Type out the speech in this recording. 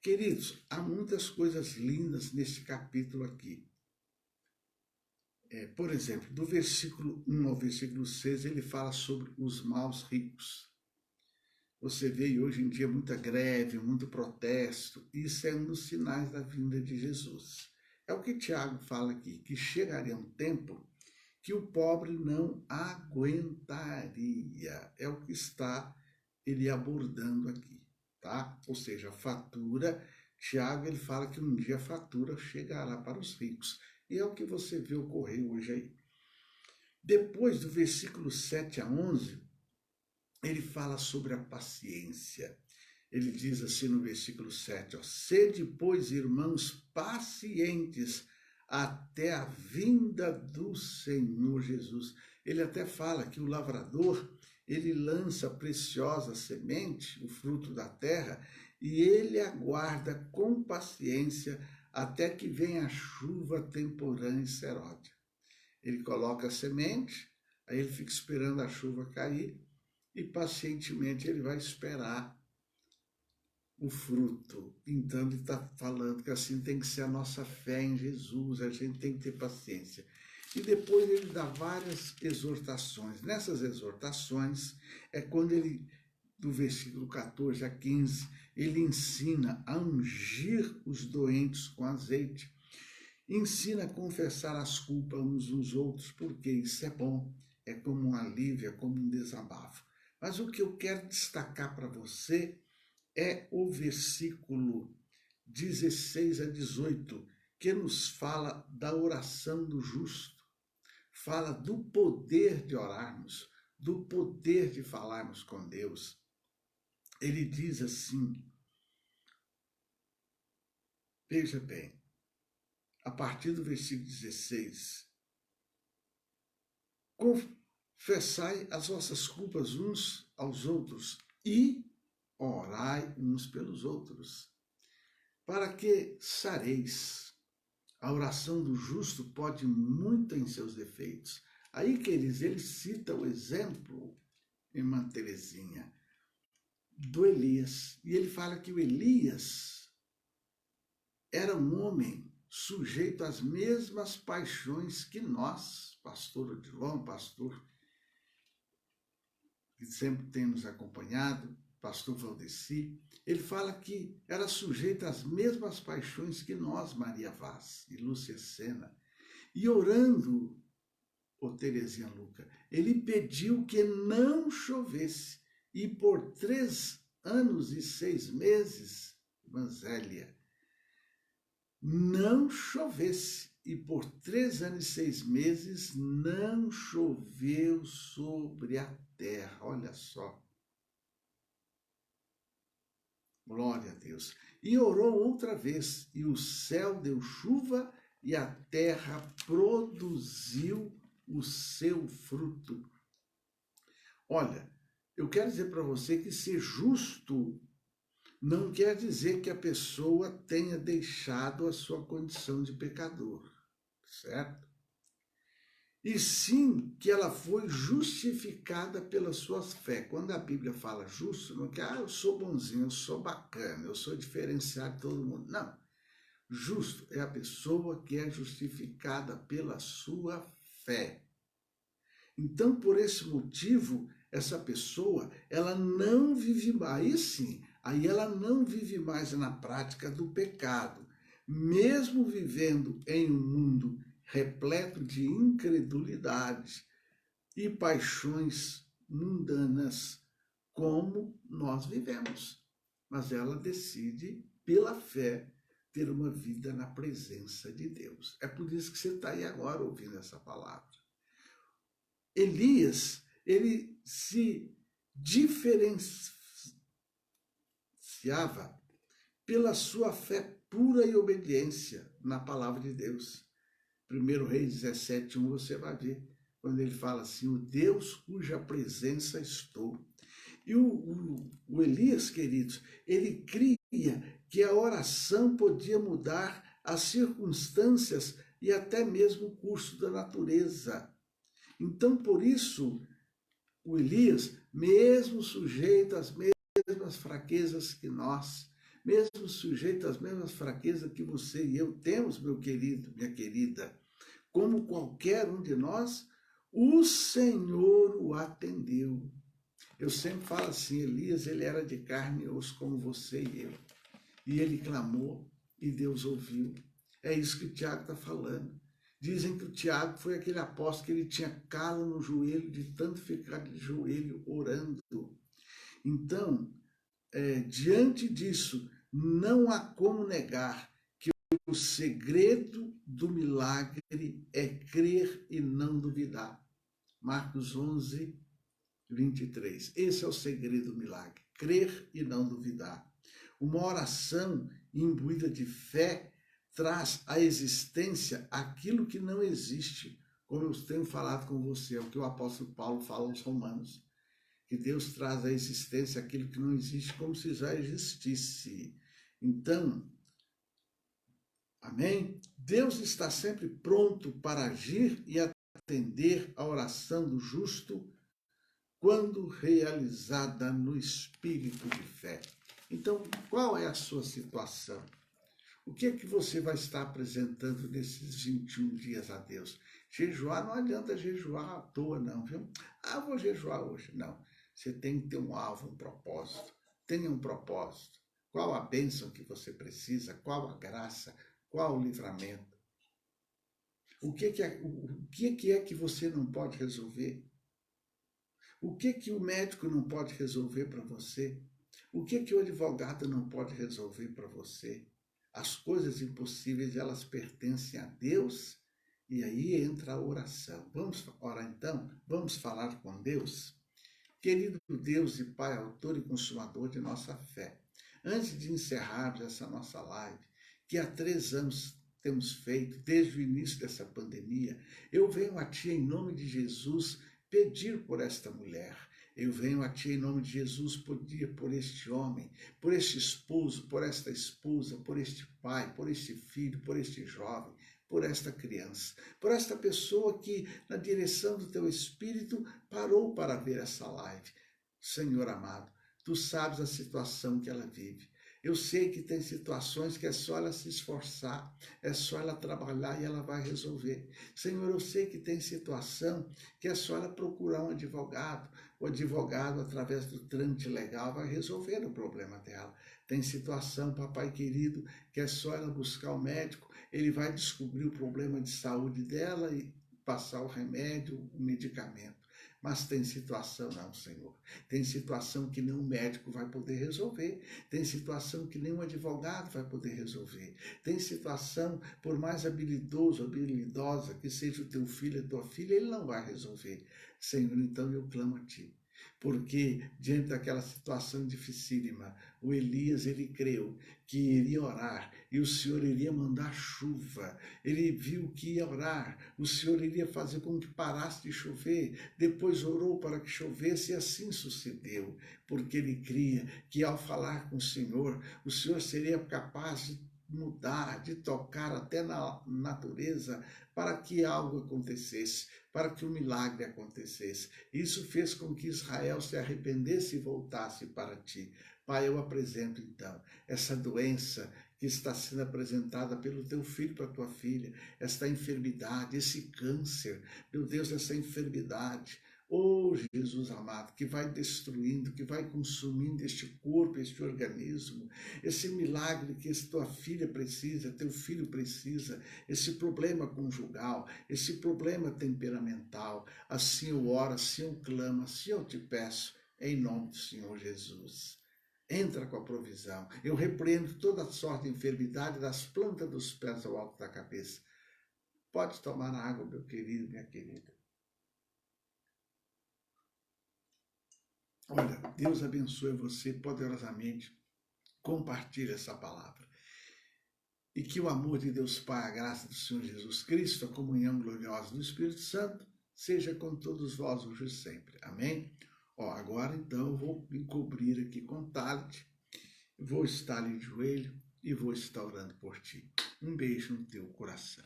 Queridos, há muitas coisas lindas neste capítulo aqui. Por exemplo, do versículo 1 ao versículo 6, ele fala sobre os maus ricos. Você vê hoje em dia muita greve, muito protesto. Isso é um dos sinais da vinda de Jesus. É o que Tiago fala aqui, que chegaria um tempo que o pobre não aguentaria. É o que está ele abordando aqui, tá? Ou seja, a fatura, Tiago ele fala que um dia a fatura chegará para os ricos. E é o que você vê ocorrer hoje aí. Depois do versículo 7 a 11, ele fala sobre a paciência. Ele diz assim no versículo 7, ó, sede, pois, irmãos, pacientes até a vinda do Senhor Jesus. Ele até fala que o lavrador, ele lança a preciosa semente, o fruto da terra, e ele aguarda com paciência até que venha a chuva temporã e seródia. Ele coloca a semente, aí ele fica esperando a chuva cair, e pacientemente ele vai esperar o fruto. Então ele está falando que assim tem que ser a nossa fé em Jesus, a gente tem que ter paciência. E depois ele dá várias exortações. Nessas exortações é quando ele, do versículo 14 a 15, ele ensina a ungir os doentes com azeite, ensina a confessar as culpas uns dos outros, porque isso é bom, é como um alívio, é como um desabafo. Mas o que eu quero destacar para você é o versículo 16 a 18, que nos fala da oração do justo, fala do poder de orarmos, do poder de falarmos com Deus. Ele diz assim, veja bem, a partir do versículo 16, confessai as vossas culpas uns aos outros e orai uns pelos outros, para que sareis. A oração do justo pode muito em seus defeitos. Aí que ele cita o exemplo, irmã Terezinha, do Elias. E ele fala que o Elias era um homem sujeito às mesmas paixões que nós, pastor Odilon, pastor que sempre tem nos acompanhado, pastor Valdeci, ele fala que era sujeito às mesmas paixões que nós, Maria Vaz e Lúcia Sena. E orando, Terezinha Luca, ele pediu que não chovesse. E por 3 anos e 6 meses, Zélia, não chovesse. E por 3 anos e 6 meses não choveu sobre a terra. Olha só. Glória a Deus. E orou outra vez, e o céu deu chuva, e a terra produziu o seu fruto. Olha, eu quero dizer para você que ser justo não quer dizer que a pessoa tenha deixado a sua condição de pecador, certo? E sim que ela foi justificada pela sua fé. Quando a Bíblia fala justo, não é que eu sou bonzinho, eu sou bacana, eu sou diferenciado de todo mundo. Não. Justo é a pessoa que é justificada pela sua fé. Então, por esse motivo, essa pessoa, ela não vive mais, sim, aí ela não vive mais na prática do pecado, mesmo vivendo em um mundo repleto de incredulidade e paixões mundanas, como nós vivemos. Mas ela decide, pela fé, ter uma vida na presença de Deus. É por isso que você está aí agora ouvindo essa palavra. Elias, ele se diferenciava pela sua fé pura e obediência na palavra de Deus. 1 Reis 17:1 você vai ver, quando ele fala assim, o Deus cuja presença estou. E o Elias, queridos, ele cria que a oração podia mudar as circunstâncias e até mesmo o curso da natureza. Então, por isso, o Elias, mesmo sujeito às mesmas fraquezas que nós, mesmo sujeito às mesmas fraquezas que você e eu temos, meu querido, minha querida, como qualquer um de nós, o Senhor o atendeu. Eu sempre falo assim, Elias, ele era de carne e osso como você e eu. E ele clamou e Deus ouviu. É isso que o Tiago está falando. Dizem que o Tiago foi aquele apóstolo que ele tinha calo no joelho de tanto ficar de joelho orando. Então, diante disso, não há como negar que o segredo do milagre é crer e não duvidar. Marcos 11, 23. Esse é o segredo do milagre, crer e não duvidar. Uma oração imbuída de fé traz à existência aquilo que não existe, como eu tenho falado com você, é o que o apóstolo Paulo fala aos Romanos, que Deus traz à existência aquilo que não existe como se já existisse. Então, amém? Deus está sempre pronto para agir e atender a oração do justo quando realizada no espírito de fé. Então, qual é a sua situação? O que é que você vai estar apresentando nesses 21 dias a Deus? Jejuar, não adianta jejuar à toa, não, viu? Vou jejuar hoje. Não. Você tem que ter um alvo, um propósito. Tenha um propósito. Qual a bênção que você precisa? Qual a graça? Qual o livramento? O que é que você não pode resolver? O que o médico não pode resolver para você? O que o advogado não pode resolver para você? As coisas impossíveis, elas pertencem a Deus, e aí entra a oração. Vamos orar então? Vamos falar com Deus? Querido Deus e Pai, autor e consumador de nossa fé, antes de encerrarmos essa nossa live, que há 3 anos temos feito, desde o início dessa pandemia, eu venho a Ti em nome de Jesus pedir por esta mulher. Eu venho a Ti em nome de Jesus pedir por este homem, por este esposo, por esta esposa, por este pai, por este filho, por este jovem, por esta criança, por esta pessoa que, na direção do Teu Espírito, parou para ver essa live. Senhor amado, Tu sabes a situação que ela vive. Eu sei que tem situações que é só ela se esforçar, é só ela trabalhar e ela vai resolver. Senhor, eu sei que tem situação que é só ela procurar um advogado. O advogado, através do trâmite legal, vai resolver o problema dela. Tem situação, papai querido, que é só ela buscar o médico, ele vai descobrir o problema de saúde dela e passar o remédio, o medicamento. Mas tem situação não, Senhor. Tem situação que nem um médico vai poder resolver. Tem situação que nem um advogado vai poder resolver. Tem situação, por mais habilidoso, habilidosa que seja o teu filho e a tua filha, ele não vai resolver. Senhor, então eu clamo a Ti. Porque diante daquela situação dificílima, o Elias, ele creu que iria orar e o Senhor iria mandar chuva. Ele viu que ia orar, o Senhor iria fazer com que parasse de chover. Depois orou para que chovesse e assim sucedeu, porque ele cria que ao falar com o Senhor seria capaz de mudar, de tocar até na natureza para que algo acontecesse, para que um milagre acontecesse. Isso fez com que Israel se arrependesse e voltasse para Ti. Pai, eu apresento então essa doença que está sendo apresentada pelo Teu filho para a Tua filha, esta enfermidade, esse câncer, meu Deus, essa enfermidade. Oh, Jesus amado, que vai destruindo, que vai consumindo este corpo, este organismo, esse milagre que tua filha precisa, teu filho precisa, esse problema conjugal, esse problema temperamental. Assim eu oro, assim eu clamo, assim eu te peço, em nome do Senhor Jesus. Entra com a provisão. Eu repreendo toda sorte de enfermidade das plantas dos pés ao alto da cabeça. Pode tomar água, meu querido, minha querida. Olha, Deus abençoe você poderosamente. Compartilhe essa palavra. E que o amor de Deus Pai, a graça do Senhor Jesus Cristo, a comunhão gloriosa do Espírito Santo, seja com todos vós hoje e sempre. Amém? Agora então eu vou me cobrir aqui com talit, vou estar ali de joelho e vou estar orando por ti. Um beijo no teu coração.